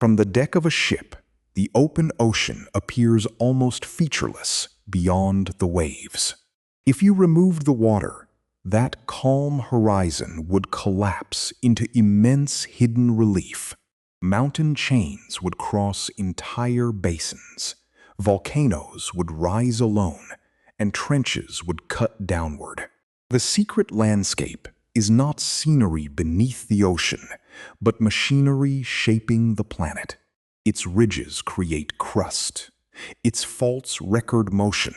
From the deck of a ship, the open ocean appears almost featureless beyond the waves. If you removed the water, that calm horizon would collapse into immense hidden relief. Mountain chains would cross entire basins, volcanoes would rise alone, and trenches would cut downward. The secret landscape is not scenery beneath the ocean, but machinery shaping the planet. Its ridges create crust, its faults record motion,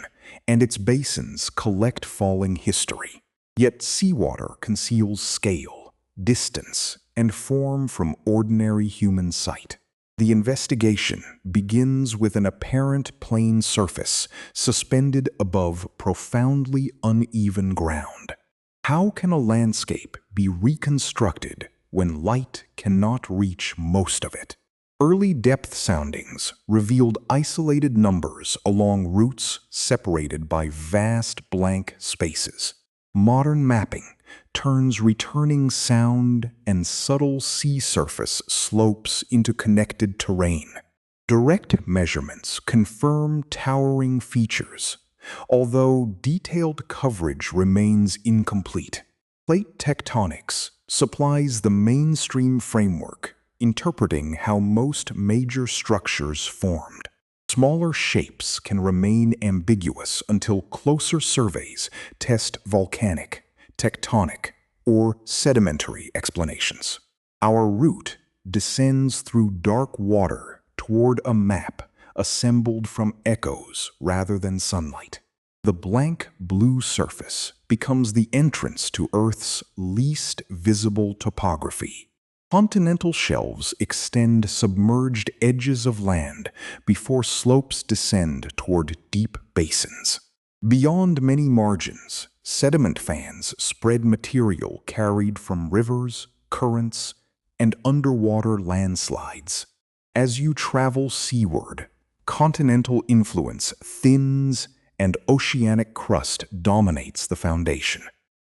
and its basins collect falling history. Yet seawater conceals scale, distance, and form from ordinary human sight. The investigation begins with an apparent plane surface suspended above profoundly uneven ground. How can a landscape be reconstructed when light cannot reach most of it? Early depth soundings revealed isolated numbers along routes separated by vast blank spaces. Modern mapping turns returning sound and subtle sea surface slopes into connected terrain. Direct measurements confirm towering features, although detailed coverage remains incomplete. Plate tectonics supplies the mainstream framework, interpreting how most major structures formed. Smaller shapes can remain ambiguous until closer surveys test volcanic, tectonic, or sedimentary explanations. Our route descends through dark water toward a map assembled from echoes rather than sunlight. The blank blue surface becomes the entrance to Earth's least visible topography. Continental shelves extend submerged edges of land before slopes descend toward deep basins. Beyond many margins, sediment fans spread material carried from rivers, currents, and underwater landslides. As you travel seaward, continental influence thins and oceanic crust dominates the foundation.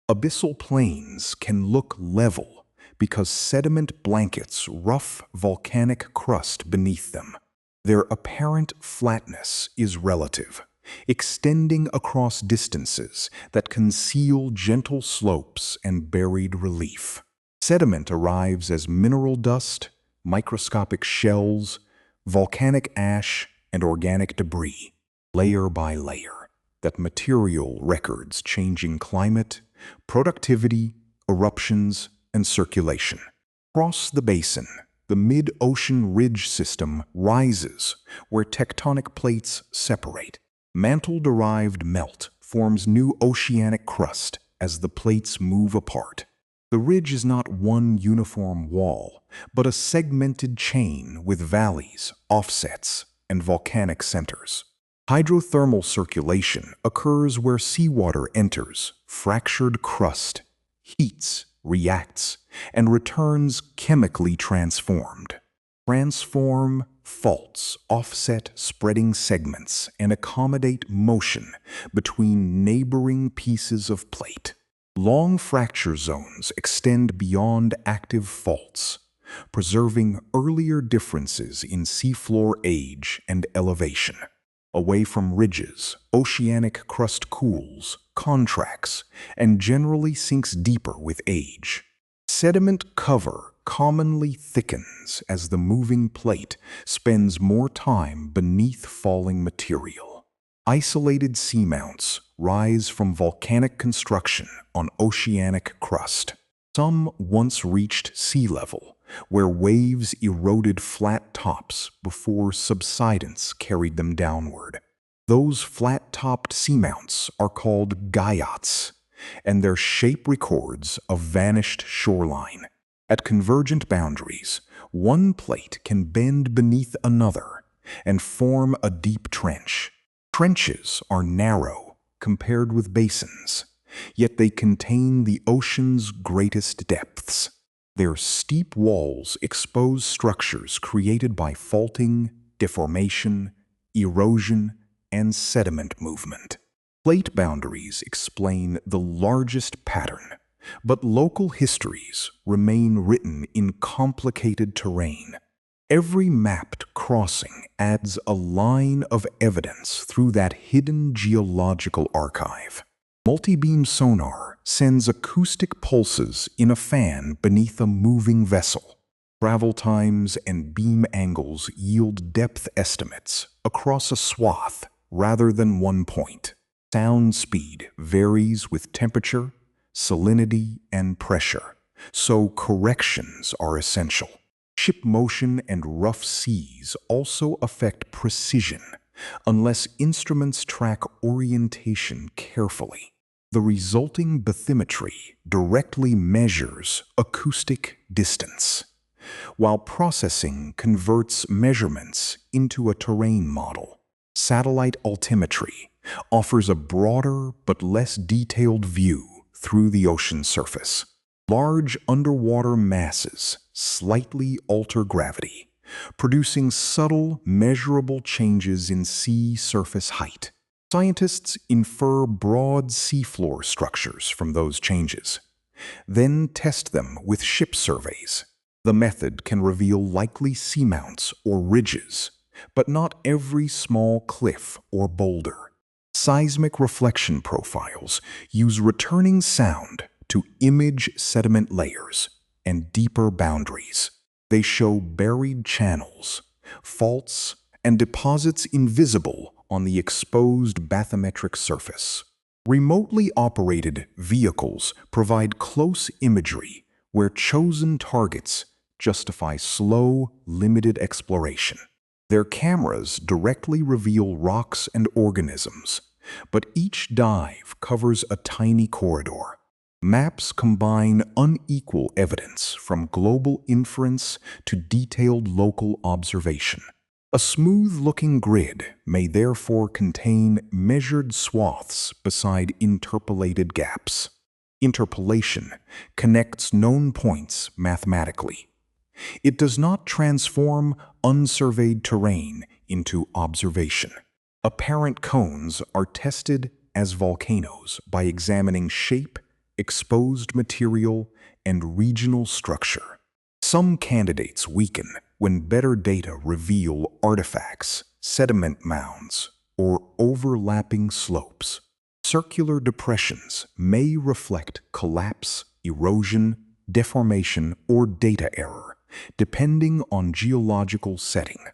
Abyssal plains can look level because sediment blankets rough volcanic crust beneath them. Their apparent flatness is relative, extending across distances that conceal gentle slopes and buried relief. Sediment arrives as mineral dust, microscopic shells, volcanic ash, and organic debris, layer by layer. That material records changing climate, productivity, eruptions, and circulation. Across the basin, the mid-ocean ridge system rises where tectonic plates separate. Mantle-derived melt forms new oceanic crust as the plates move apart. The ridge is not one uniform wall, but a segmented chain with valleys, offsets, and volcanic centers. Hydrothermal circulation occurs where seawater enters fractured crust, heats, reacts, and returns chemically transformed. Transform faults offset spreading segments and accommodate motion between neighboring pieces of plate. Long fracture zones extend beyond active faults, preserving earlier differences in seafloor age and elevation. Away from ridges, oceanic crust cools, contracts, and generally sinks deeper with age. Sediment cover commonly thickens as the moving plate spends more time beneath falling material. Isolated seamounts rise from volcanic construction on oceanic crust. Some once reached sea level, where waves eroded flat tops before subsidence carried them downward. Those flat-topped seamounts are called guyots, and their shape records a vanished shoreline. At convergent boundaries, one plate can bend beneath another and form a deep trench. Trenches are narrow compared with basins, yet they contain the ocean's greatest depths. Their steep walls expose structures created by faulting, deformation, erosion, and sediment movement. Plate boundaries explain the largest pattern, but local histories remain written in complicated terrain. Every mapped crossing adds a line of evidence through that hidden geological archive. Multibeam sonar sends acoustic pulses in a fan beneath a moving vessel. Travel times and beam angles yield depth estimates across a swath rather than one point. Sound speed varies with temperature, salinity, and pressure, so corrections are essential. Ship motion and rough seas also affect precision unless instruments track orientation carefully. The resulting bathymetry directly measures acoustic distance, while processing converts measurements into a terrain model. Satellite altimetry offers a broader but less detailed view through the ocean surface. Large underwater masses slightly alter gravity, producing subtle, measurable changes in sea surface height. Scientists infer broad seafloor structures from those changes, then test them with ship surveys. The method can reveal likely seamounts or ridges, but not every small cliff or boulder. Seismic reflection profiles use returning sound to image sediment layers and deeper boundaries. They show buried channels, faults, and deposits invisible on the exposed bathymetric surface. Remotely operated vehicles provide close imagery where chosen targets justify slow, limited exploration. Their cameras directly reveal rocks and organisms, but each dive covers a tiny corridor. Maps combine unequal evidence from global inference to detailed local observation. A smooth-looking grid may therefore contain measured swaths beside interpolated gaps. Interpolation connects known points mathematically. It does not transform unsurveyed terrain into observation. Apparent cones are tested as volcanoes by examining shape, exposed material, and regional structure. Some candidates weaken when better data reveal artifacts, sediment mounds, or overlapping slopes. Circular depressions may reflect collapse, erosion, deformation, or data error, depending on geological setting.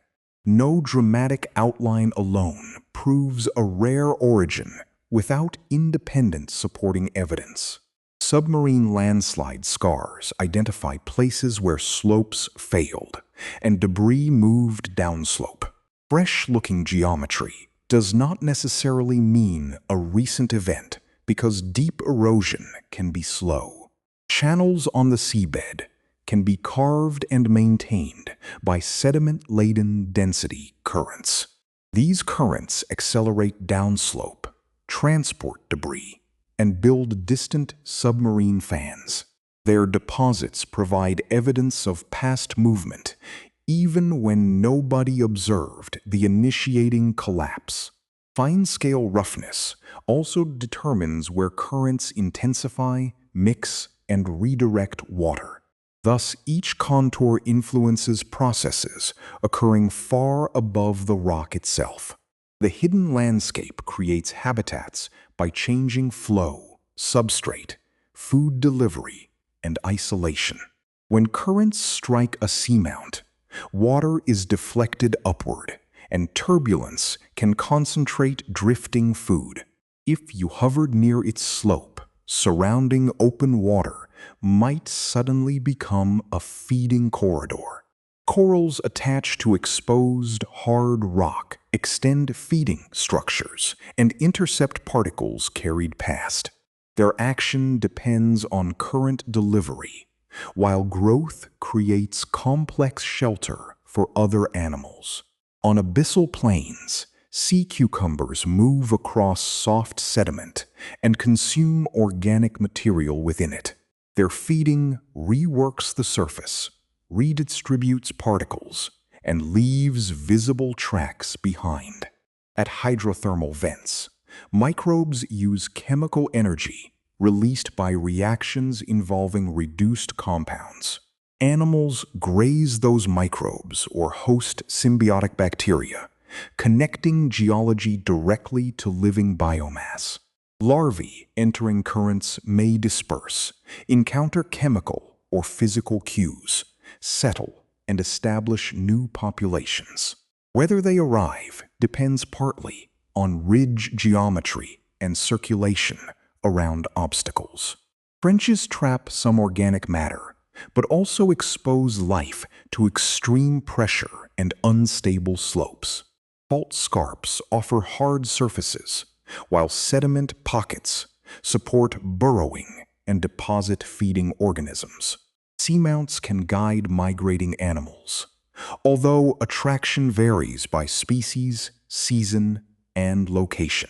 No dramatic outline alone proves a rare origin without independent supporting evidence. Submarine landslide scars identify places where slopes failed and debris moved downslope. Fresh-looking geometry does not necessarily mean a recent event because deep erosion can be slow. Channels on the seabed can be carved and maintained by sediment-laden density currents. These currents accelerate downslope, transport debris, and build distant submarine fans. Their deposits provide evidence of past movement, even when nobody observed the initiating collapse. Fine-scale roughness also determines where currents intensify, mix, and redirect water. Thus, each contour influences processes occurring far above the rock itself. The hidden landscape creates habitats by changing flow, substrate, food delivery, and isolation. When currents strike a seamount, water is deflected upward, and turbulence can concentrate drifting food. If you hovered near its slope, surrounding open water might suddenly become a feeding corridor. Corals attached to exposed, hard rock extend feeding structures and intercept particles carried past. Their action depends on current delivery, while growth creates complex shelter for other animals. On abyssal plains, sea cucumbers move across soft sediment and consume organic material within it. Their feeding reworks the surface, redistributes particles, and leaves visible tracks behind. At hydrothermal vents, microbes use chemical energy released by reactions involving reduced compounds. Animals graze those microbes or host symbiotic bacteria, connecting geology directly to living biomass. Larvae entering currents may disperse, encounter chemical or physical cues, settle, and establish new populations. Whether they arrive depends partly on ridge geometry and circulation around obstacles. Trenches trap some organic matter, but also expose life to extreme pressure and unstable slopes. Fault scarps offer hard surfaces, while sediment pockets support burrowing and deposit feeding organisms. Seamounts can guide migrating animals, although attraction varies by species, season, and location.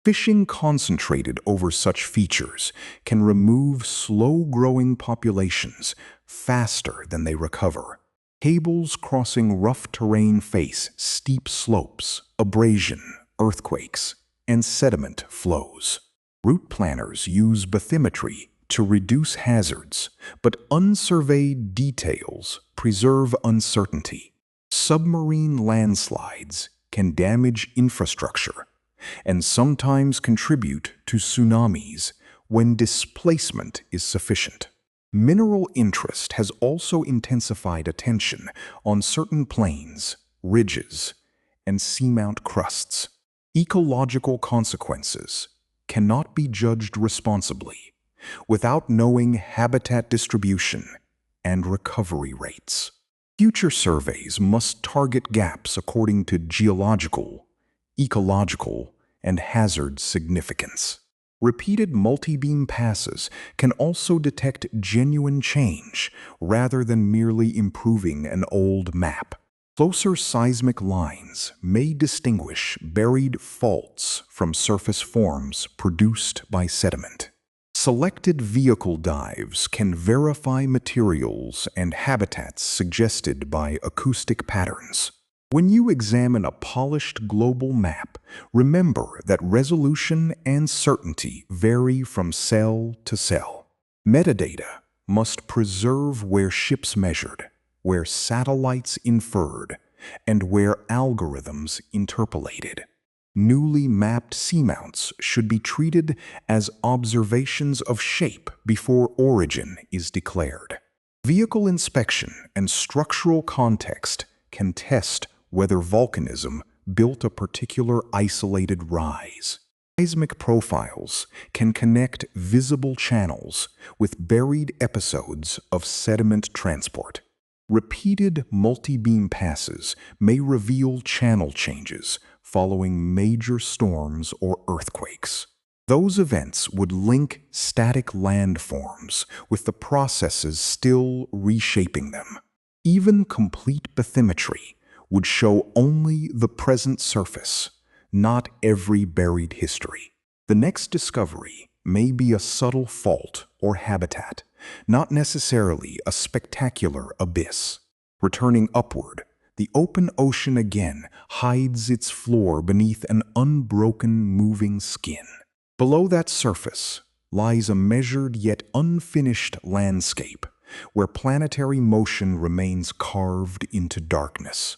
Fishing concentrated over such features can remove slow-growing populations faster than they recover. Cables crossing rough terrain face steep slopes, abrasion, earthquakes, and sediment flows. Route planners use bathymetry to reduce hazards, but unsurveyed details preserve uncertainty. Submarine landslides can damage infrastructure and sometimes contribute to tsunamis when displacement is sufficient. Mineral interest has also intensified attention on certain plains, ridges, and seamount crusts. Ecological consequences cannot be judged responsibly without knowing habitat distribution and recovery rates. Future surveys must target gaps according to geological, ecological, and hazard significance. Repeated multibeam passes can also detect genuine change rather than merely improving an old map. Closer seismic lines may distinguish buried faults from surface forms produced by sediment. Selected vehicle dives can verify materials and habitats suggested by acoustic patterns. When you examine a polished global map, remember that resolution and certainty vary from cell to cell. Metadata must preserve where ships measured, where satellites inferred, and where algorithms interpolated. Newly mapped seamounts should be treated as observations of shape before origin is declared. Vehicle inspection and structural context can test whether volcanism built a particular isolated rise. Seismic profiles can connect visible channels with buried episodes of sediment transport. Repeated multi-beam passes may reveal channel changes following major storms or earthquakes. Those events would link static landforms with the processes still reshaping them. Even complete bathymetry would show only the present surface, not every buried history. The next discovery may be a subtle fault or habitat, not necessarily a spectacular abyss. Returning upward, the open ocean again hides its floor beneath an unbroken moving skin. Below that surface lies a measured yet unfinished landscape, where planetary motion remains carved into darkness.